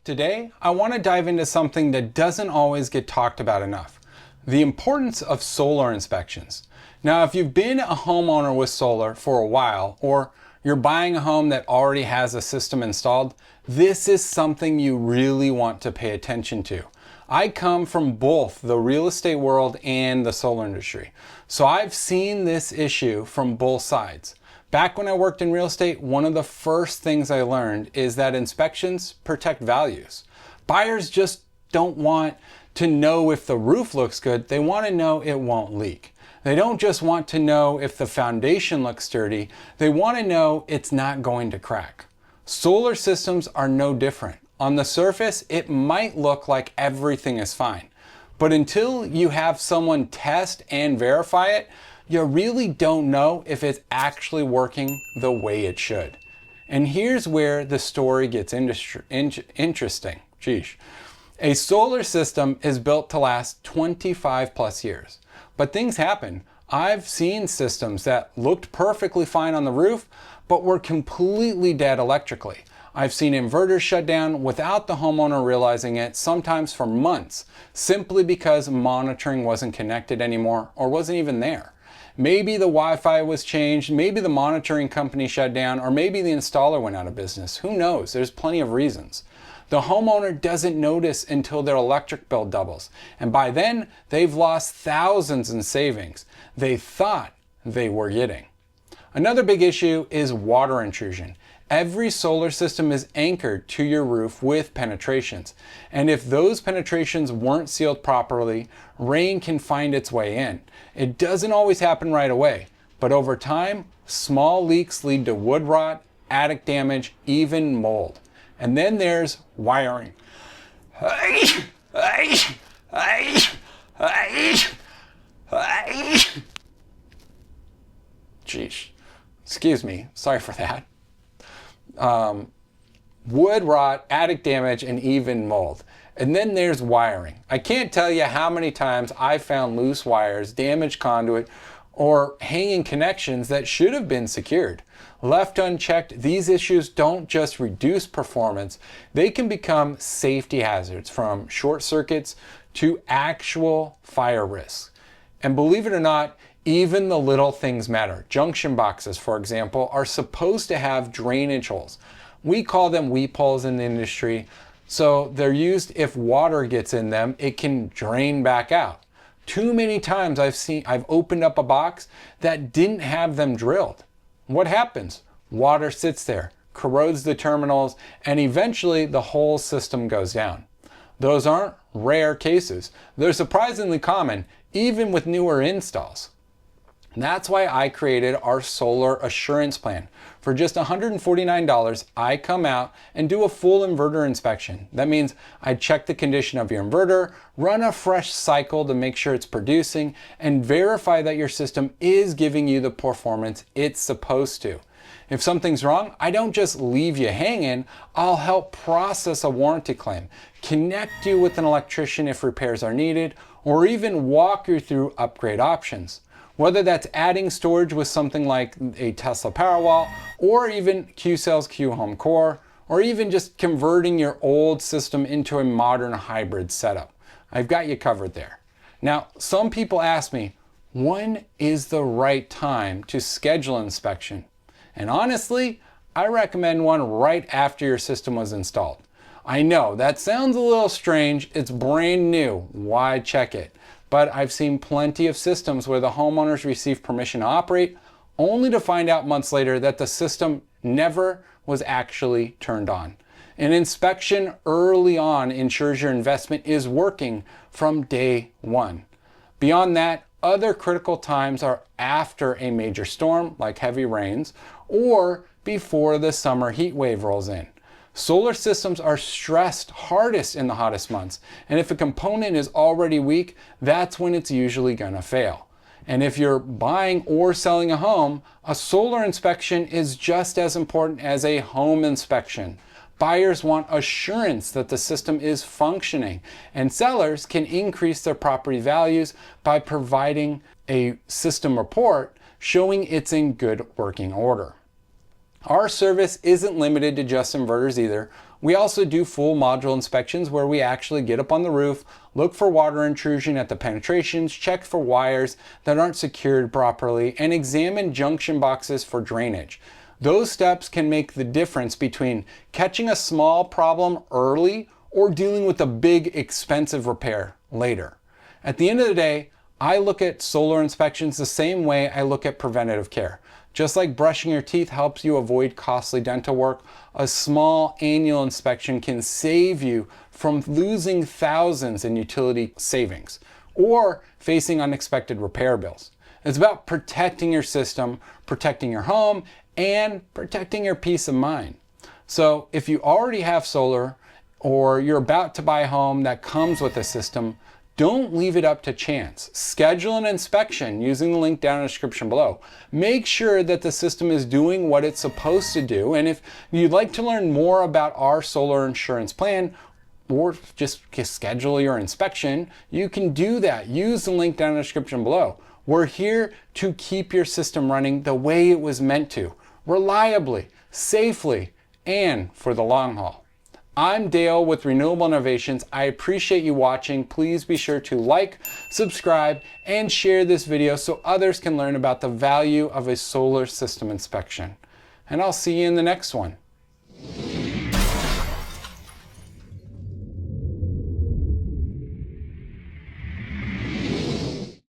Today, I want to dive into something that doesn't always get talked about enough: the importance of solar inspections. Now, if you've been a homeowner with solar for a while, or you're buying a home that already has a system installed, this is something you really want to pay attention to. I come from both the real estate world and the solar industry, so I've seen this issue from both sides. Back when I worked in real estate, one of the first things I learned is that inspections protect values. Buyers just don't want to know if the roof looks good, they want to know it won't leak. They don't just want to know if the foundation looks sturdy, they want to know it's not going to crack. Solar systems are no different. On the surface, it might look like everything is fine, but until you have someone test and verify it, you really don't know if it's actually working the way it should. And here's where the story gets interesting. Geesh. A solar system is built to last 25 plus years, but things happen. I've seen systems that looked perfectly fine on the roof, but were completely dead electrically. I've seen inverters shut down without the homeowner realizing it, sometimes for months, simply because monitoring wasn't connected anymore or wasn't even there. Maybe the Wi-Fi was changed, maybe the monitoring company shut down, or maybe the installer went out of business. Who knows? There's plenty of reasons. The homeowner doesn't notice until their electric bill doubles, and by then they've lost thousands in savings they thought they were getting. Another big issue is water intrusion. Every solar system is anchored to your roof with penetrations, and if those penetrations weren't sealed properly, rain can find its way in. It doesn't always happen right away, but over time, small leaks lead to wood rot, attic damage, even mold. And then there's wiring. Geesh. Excuse me, sorry for that. Wood rot, attic damage, and even mold. And then there's wiring. I can't tell you how many times I found loose wires, damaged conduit, or hanging connections that should have been secured. Left unchecked, these issues don't just reduce performance, they can become safety hazards, from short circuits to actual fire risks. And believe it or not, even the little things matter. Junction boxes, for example, are supposed to have drainage holes. We call them weep holes in the industry. So they're used if water gets in them, it can drain back out. Too many times I've opened up a box that didn't have them drilled. What happens? Water sits there, corrodes the terminals, and eventually the whole system goes down. Those aren't rare cases. They're surprisingly common, even with newer installs. And that's why I created our solar assurance plan. For just $149, I come out and do a full inverter inspection. That means I check the condition of your inverter, run a fresh cycle to make sure it's producing, and verify that your system is giving you the performance it's supposed to. If something's wrong, I don't just leave you hanging, I'll help process a warranty claim, connect you with an electrician if repairs are needed, or even walk you through upgrade options. Whether that's adding storage with something like a Tesla Powerwall, or even Q-Cell's Q.Home Core, or even just converting your old system into a modern hybrid setup. I've got you covered there. Now, some people ask me, when is the right time to schedule an inspection? And honestly, I recommend one right after your system was installed. I know that sounds a little strange, it's brand new, why check it? But I've seen plenty of systems where the homeowners receive permission to operate, only to find out months later that the system never was actually turned on. An inspection early on ensures your investment is working from day one. Beyond that, other critical times are after a major storm, like heavy rains, or before the summer heat wave rolls in. Solar systems are stressed hardest in the hottest months, and if a component is already weak, that's when it's usually gonna fail. And if you're buying or selling a home, a solar inspection is just as important as a home inspection. Buyers want assurance that the system is functioning, and sellers can increase their property values by providing a system report showing it's in good working order. Our service isn't limited to just inverters either. We also do full module inspections where we actually get up on the roof, look for water intrusion at the penetrations, check for wires that aren't secured properly, and examine junction boxes for drainage. Those steps can make the difference between catching a small problem early or dealing with a big, expensive repair later. At the end of the day, I look at solar inspections the same way I look at preventative care. Just like brushing your teeth helps you avoid costly dental work, a small annual inspection can save you from losing thousands in utility savings or facing unexpected repair bills. It's about protecting your system, protecting your home, and protecting your peace of mind. So if you already have solar or you're about to buy a home that comes with a system, don't leave it up to chance. Schedule an inspection using the link down in the description below. Make sure that the system is doing what it's supposed to do. And if you'd like to learn more about our solar insurance plan, or just schedule your inspection, you can do that. Use the link down in the description below. We're here to keep your system running the way it was meant to, reliably, safely, and for the long haul. I'm Dale with Renewable Innovations. I appreciate you watching. Please be sure to like, subscribe, and share this video so others can learn about the value of a solar system inspection. And I'll see you in the next one.